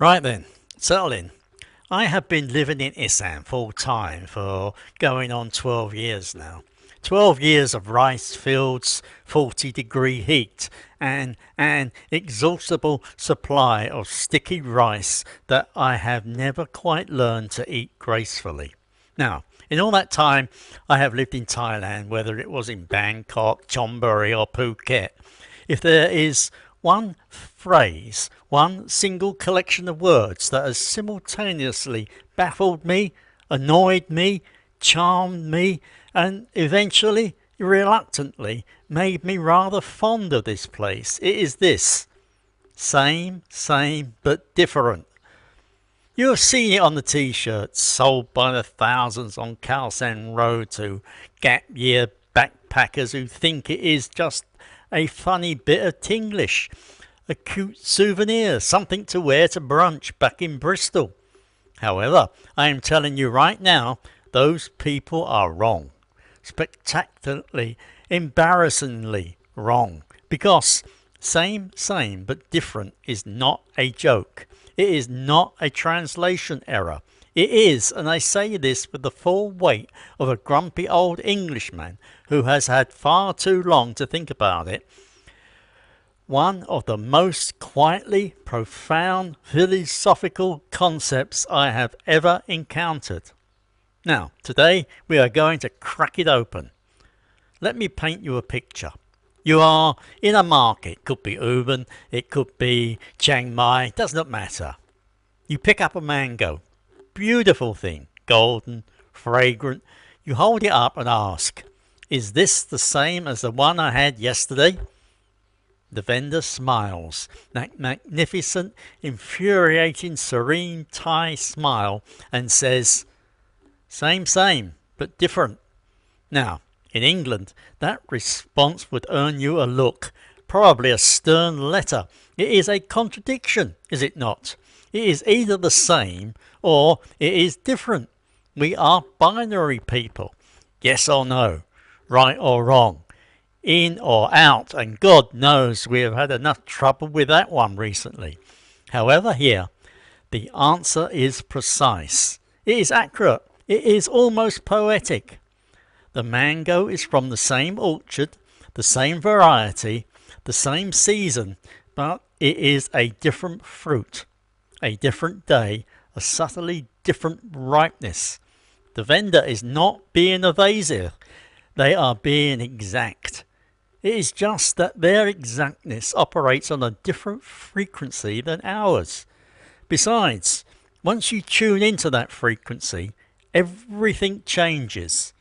Right then, settle in. I have been living in Isaan full time for going on 12 years now. 12 years of rice fields, 40-degree heat, and an exhaustible supply of sticky rice that I have never quite learned to eat gracefully. Now, in all that time, I have lived in Thailand, whether it was in Bangkok, Chonburi, or Phuket. If there is one phrase, one single collection of words that has simultaneously baffled me, annoyed me, charmed me, and eventually, reluctantly, made me rather fond of this place, it is this: same, but different. You have seen it on the t-shirts sold by the thousands on Khao San Road to gap year backpackers who think it is just a funny bit of Tinglish, a cute souvenir, something to wear to brunch back in Bristol. However, I am telling you right now, those people are wrong. Spectacularly, embarrassingly wrong. Because same but different is not a joke. It is not a translation error. It is, and I say this with the full weight of a grumpy old Englishman who has had far too long to think about it, one of the most quietly profound philosophical concepts I have ever encountered. Now, today we are going to crack it open. Let me paint you a picture. You are in a market, could be Ubin, it could be Chiang Mai, does not matter. You pick up a mango, beautiful thing, golden, fragrant. You hold it up and ask, is this the same as the one I had yesterday? The vendor smiles, that magnificent, infuriating, serene Thai smile, and says, same, but different. Now, in England, that response would earn you a look, probably a stern letter. It is a contradiction, is it not? It is either the same or it is different. We are binary people. Yes or no, right or wrong, in or out, and God knows we have had enough trouble with that one recently. However, here, the answer is precise. It is accurate. It is almost poetic. The mango is from the same orchard, the same variety, the same season, but it is a different fruit, a different day, a subtly different ripeness. The vendor is not being evasive, they are being exact. It is just that their exactness operates on a different frequency than ours. Besides, once you tune into that frequency, everything changes.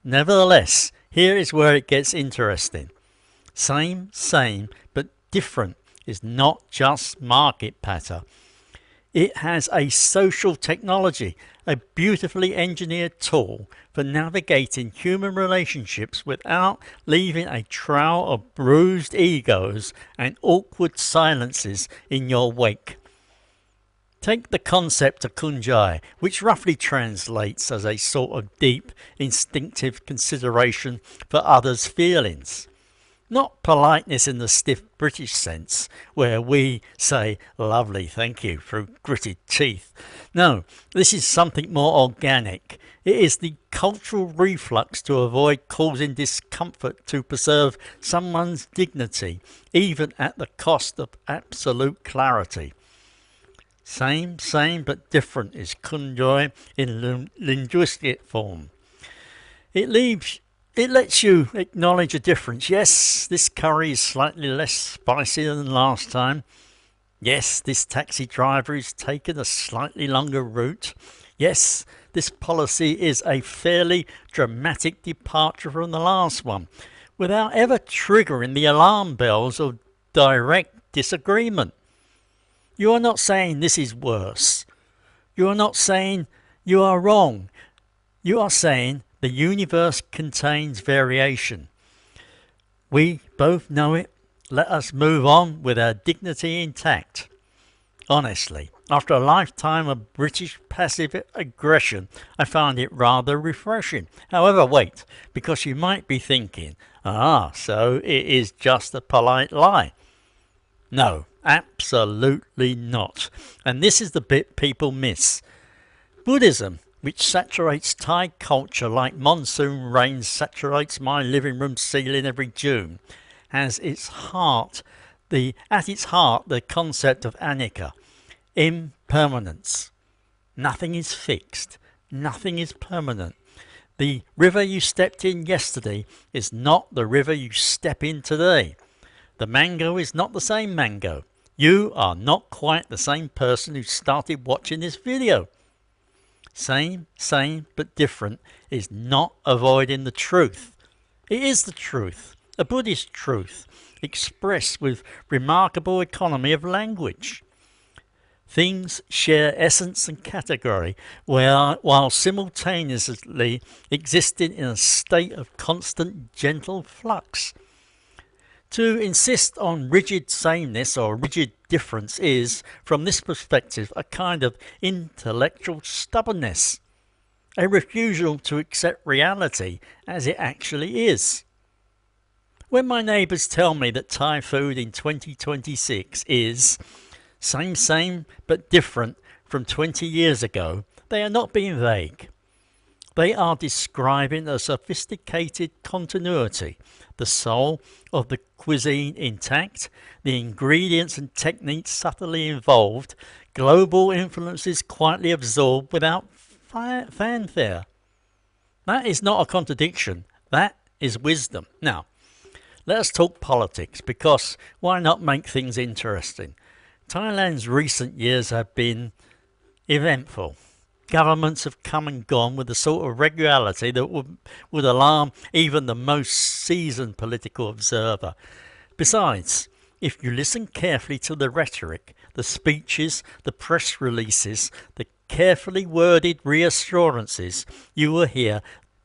Nevertheless, here is where it gets interesting. Same, but different is not just market patter. It has a social technology, a beautifully engineered tool for navigating human relationships without leaving a trail of bruised egos and awkward silences in your wake. Take the concept of kunjai, which roughly translates as a sort of deep, instinctive consideration for others' feelings. Not politeness in the stiff British sense, where we say lovely thank you through gritted teeth. No, this is something more organic. It is the cultural reflux to avoid causing discomfort to preserve someone's dignity, even at the cost of absolute clarity. Same but different is kunjai in linguistic form. It lets you acknowledge a difference. Yes, this curry is slightly less spicy than last time. Yes, this taxi driver is taking a slightly longer route. Yes, this policy is a fairly dramatic departure from the last one, without ever triggering the alarm bells of direct disagreement. You are not saying this is worse. You are not saying you are wrong. You are saying the universe contains variation. We both know it. Let us move on with our dignity intact. Honestly, after a lifetime of British passive aggression, I found it rather refreshing. However, wait, because you might be thinking, so it is just a polite lie. No, Absolutely not. And this is the bit people miss. Buddhism, which saturates Thai culture like monsoon rain saturates my living room ceiling every June, has at its heart the concept of anicca, impermanence. Nothing is fixed. Nothing is permanent. The river you stepped in yesterday is not the river you step in today. The mango is not the same mango. You are not quite the same person who started watching this video. Same, but different is not avoiding the truth. It is the truth, a Buddhist truth, expressed with remarkable economy of language. Things share essence and category while simultaneously existing in a state of constant gentle flux. To insist on rigid sameness or rigid difference is, from this perspective, a kind of intellectual stubbornness, a refusal to accept reality as it actually is. When my neighbours tell me that Thai food in 2026 is same but different from 20 years ago, they are not being vague. They are describing a sophisticated continuity, the soul of the cuisine intact, the ingredients and techniques subtly involved, global influences quietly absorbed without fanfare. That is not a contradiction. That is wisdom. Now, let us talk politics, because why not make things interesting? Thailand's recent years have been eventful. Governments have come and gone with a sort of regularity that would alarm even the most seasoned political observer. Besides, if you listen carefully to the rhetoric, the speeches, the press releases, the carefully worded reassurances, you will hear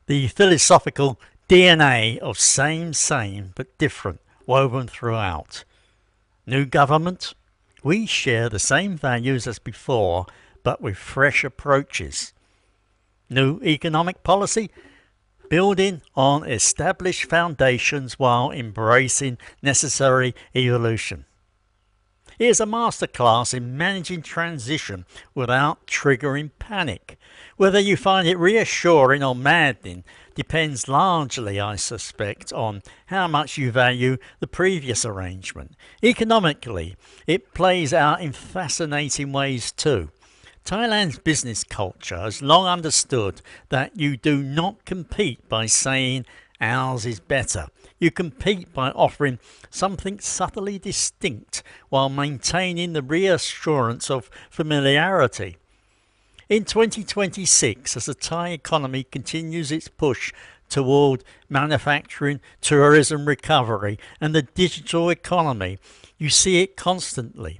the philosophical DNA of same but different woven throughout. New government? We share the same values as before, but with fresh approaches. New economic policy? Building on established foundations while embracing necessary evolution. It is a masterclass in managing transition without triggering panic. Whether you find it reassuring or maddening depends largely, I suspect, on how much you value the previous arrangement. Economically, it plays out in fascinating ways too. Thailand's business culture has long understood that you do not compete by saying ours is better. You compete by offering something subtly distinct while maintaining the reassurance of familiarity. In 2026, as the Thai economy continues its push toward manufacturing, tourism recovery and the digital economy, you see it constantly.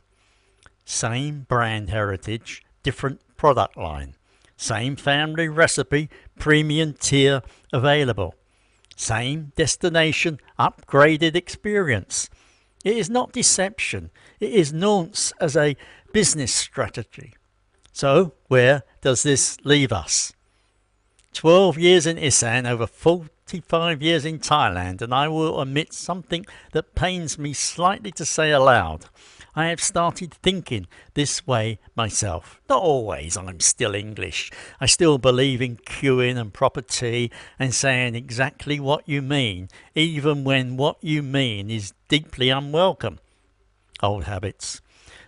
Same brand heritage, different product line. Same family recipe, premium tier available. Same destination, upgraded experience. It is not deception. It is nuance as a business strategy. So, where does this leave us? 12 years in Isaan, over 45 years in Thailand, and I will admit something that pains me slightly to say aloud. I have started thinking this way myself. Not always, I'm still English. I still believe in queuing and proper tea and saying exactly what you mean, even when what you mean is deeply unwelcome. Old habits.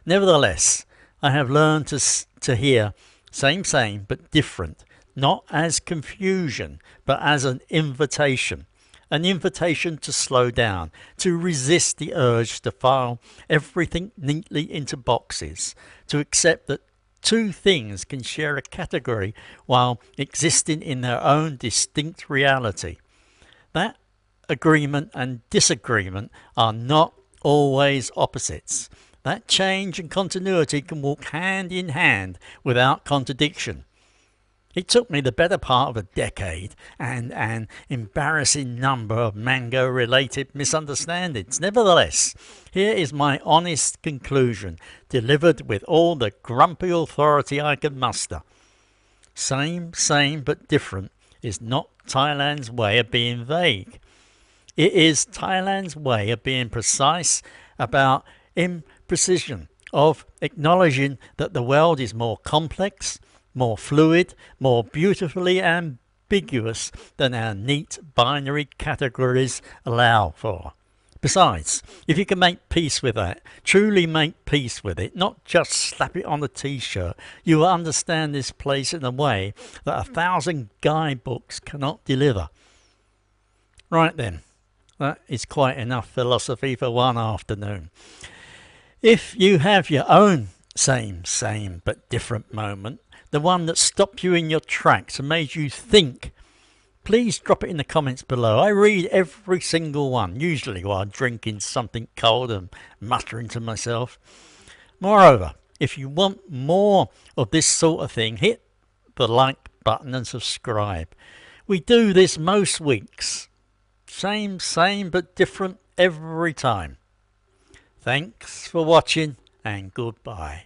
Nevertheless, I have learned to hear same but different, not as confusion, but as an invitation. An invitation to slow down, to resist the urge to file everything neatly into boxes, to accept that two things can share a category while existing in their own distinct reality. That agreement and disagreement are not always opposites. That change and continuity can walk hand in hand without contradiction. It took me the better part of a decade and an embarrassing number of mango-related misunderstandings. Nevertheless, here is my honest conclusion, delivered with all the grumpy authority I can muster. Same but different is not Thailand's way of being vague. It is Thailand's way of being precise about precision of acknowledging that the world is more complex, more fluid, more beautifully ambiguous than our neat binary categories allow for. Besides, if you can make peace with that, truly make peace with it, not just slap it on a t-shirt, you will understand this place in a way that 1,000 guidebooks cannot deliver. Right then, that is quite enough philosophy for one afternoon. If you have your own same but different moment, the one that stopped you in your tracks and made you think, please drop it in the comments below. I read every single one, usually while drinking something cold and muttering to myself. Moreover, if you want more of this sort of thing, hit the like button and subscribe. We do this most weeks. Same but different every time. Thanks for watching and goodbye.